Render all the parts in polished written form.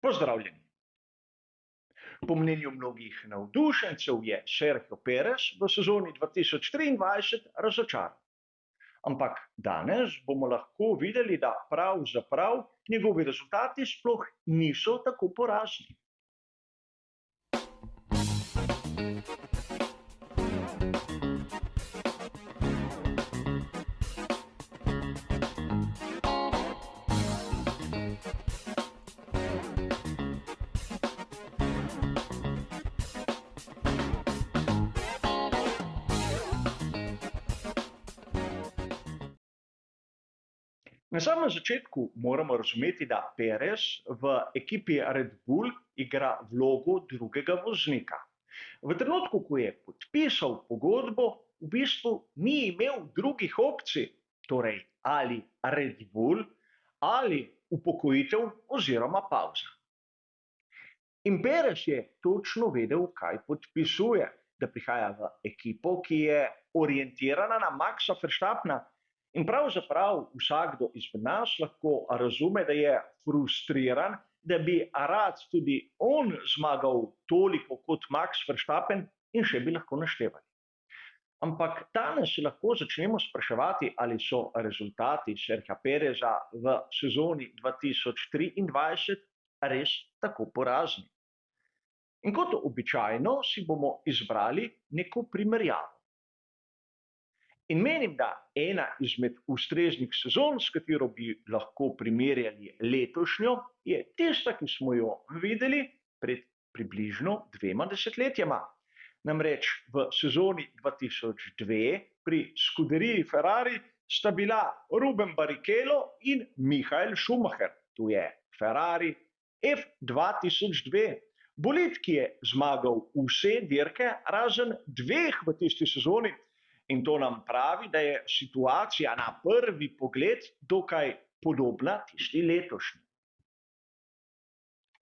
Pozdravljeni. Po mnenju mnogih navdušencev je Sergio Perez v sezoni 2023 razočaran. Ampak danes bomo lahko videli, da pravzaprav njegovi rezultati sploh niso tako porazni. Na samem začetku moramo razumeti, da Perez v ekipi Red Bull igra vlogo drugega voznika. V trenutku, ko je podpisal pogodbo, v bistvu ni imel drugih opcij, torej ali Red Bull ali upokojitev oziroma pavza. In Perez je točno vedel, kaj podpisuje, da prihaja v ekipo, ki je orientirana na Maxa Verstappena. In pravzaprav vsakdo izmed nas lahko razume, da je frustriran, da bi rad tudi on zmagal toliko kot Max Verstappen in še bi lahko naštevali. Ampak danes se lahko začnemo spraševati, ali so rezultati Sergija Pereza v sezoni 2023 res tako porazni. In kot običajno si bomo izbrali neko primerjavo. In menim, da ena izmed ustreznih sezon, s katero bi lahko primerjali letošnjo, je tista, ki smo jo videli pred približno 2 desetletjema. Namreč v sezoni 2002 pri Scuderii Ferrari sta bila Ruben Barrichello in Michael Schumacher. Tu je Ferrari F2002. Bolid, ki je zmagal vse dirke, razen 2 v tisti sezoni. In to nam pravi, da je situacija na prvi pogled dokaj podobna tisti letošnji.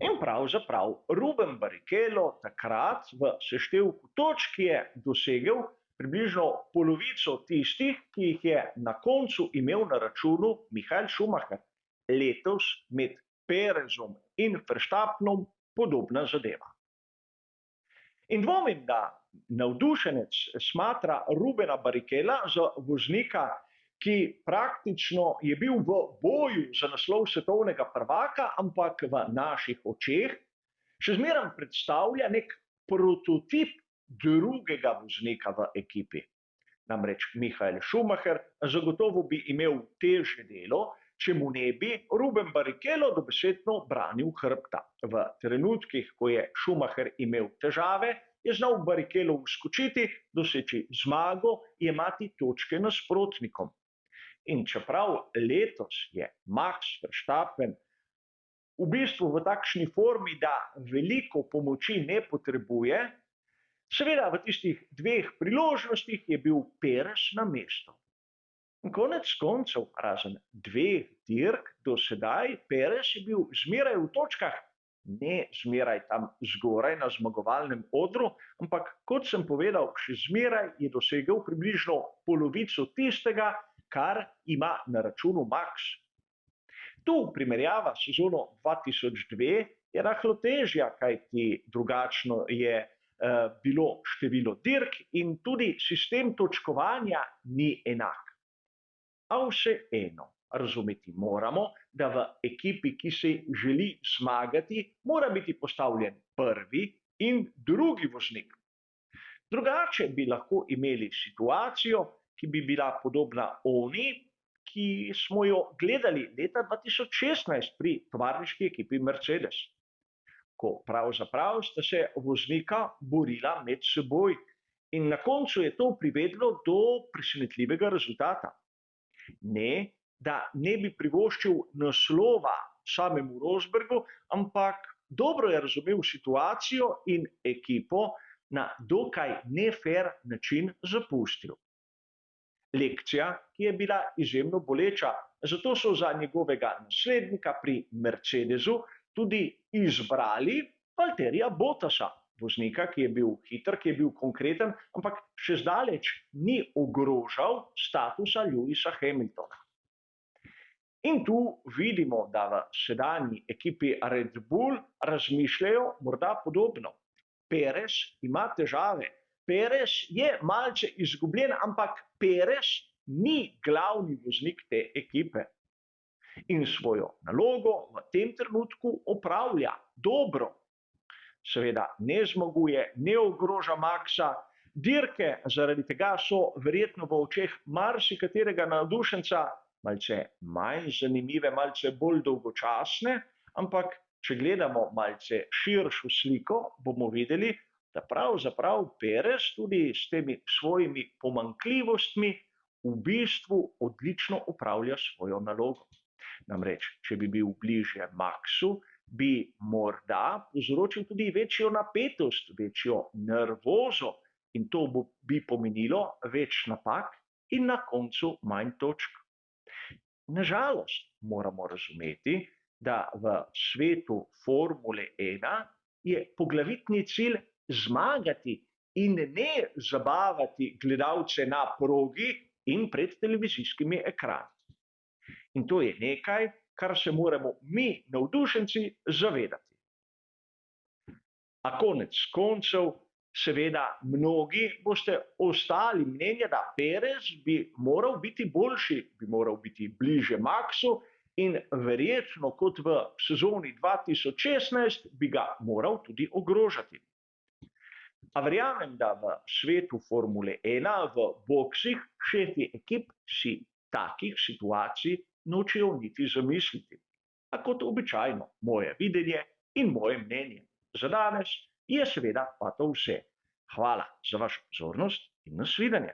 In pravzaprav Ruben Barrichello takrat v seštevku točk je dosegel približno polovico tistih, ki jih je na koncu imel na računu Michael Schumacher. Letos med Perezom in Verstappenom podobna zadeva. In dvomim, da navdušenec smatra Rubena Barrichello za voznika, ki praktično je bil v boju za naslov svetovnega prvaka, ampak v naših očeh še zmeraj predstavlja nek prototip drugega voznika v ekipi. Namreč Michael Schumacher zagotovo bi imel težje delo, če mu ne bi Ruben Barrichello dobesedno branil hrbta. V trenutkih, ko je Schumacher imel težave, je znal Barrichello vskočiti, doseči zmago, jemati točke nasprotnikom. In čeprav letos je Max Verstappen v bistvu v takšni formi, da veliko pomoči ne potrebuje, seveda v tistih 2 priložnostih je bil Perez na mestu. In konec koncev, razen 2 dirk do sedaj, Perez je bil zmeraj v točkah, ne zmeraj tam zgoraj na zmagovalnem odru, ampak kot sem povedal, še zmeraj je dosegel približno polovico tistega, kar ima na računu Max. Tu primerjava sezono 2002 je rahlo težja, kajti drugačno je bilo število dirk in tudi sistem točkovanja ni enak. A vseeno, razumeti moramo, da v ekipi, ki se želi zmagati, mora biti postavljen prvi in drugi voznik. Drugače bi lahko imeli situacijo, ki bi bila podobna oni, ki smo jo gledali leta 2016 pri tovarniški ekipi Mercedes, ko pravzaprav sta se voznika borila med seboj in na koncu je to privedlo do presenetljivega rezultata. Ne, da ne bi privoščil naslova samemu Rosbergu, ampak dobro je razumel situacijo in ekipo na dokaj nefer način zapustil. Lekcija, ki je bila izjemno boleča, zato so za njegovega naslednika pri Mercedesu tudi izbrali Valtterija Bottasa, voznika, ki je bil hiter, ki je bil konkreten, ampak še zdaleč ni ogrožal statusa Lewisa Hamiltona. In tu vidimo, da v sedanji ekipi Red Bull razmišljajo morda podobno. Perez ima težave. Perez je malce izgubljen, ampak Perez ni glavni voznik te ekipe. In svojo nalogo v tem trenutku opravlja dobro. Seveda ne zmaguje, ne ogroža Maxa. Dirke zaradi tega so verjetno v očeh marsikaterega navdušenca malce manj zanimive, malce bolj dolgočasne, ampak če gledamo malce širšo sliko, bomo videli, da pravzaprav Perez tudi s temi svojimi pomanjkljivostmi v bistvu odlično opravlja svojo nalogo. Namreč, če bi bil bližje Maxu, bi morda povzročil tudi večjo napetost, večjo nervozo in to bi pomenilo več napak in na koncu manj točk. Nažalost, moramo razumeti, da v svetu Formule 1 je poglavitni cilj zmagati in ne zabavati gledalce na progi in pred televizijskimi ekrani. In to je nekaj, kar se moramo mi, navdušenci, zavedati. A konec koncev, seveda, mnogi boste ostali mnenja, da Perez bi moral biti boljši, bi moral biti bliže Maxu in verjetno kot v sezoni 2016 bi ga moral tudi ogrožati. A verjamem, da v svetu Formule 1 v boksih šefi ekip si takih situacij nočejo niti zamisliti. A kot običajno, moje videnje in moje mnenje. Za danes je seveda pa to vse. Hvala za vašo pozornost in nasvidenje.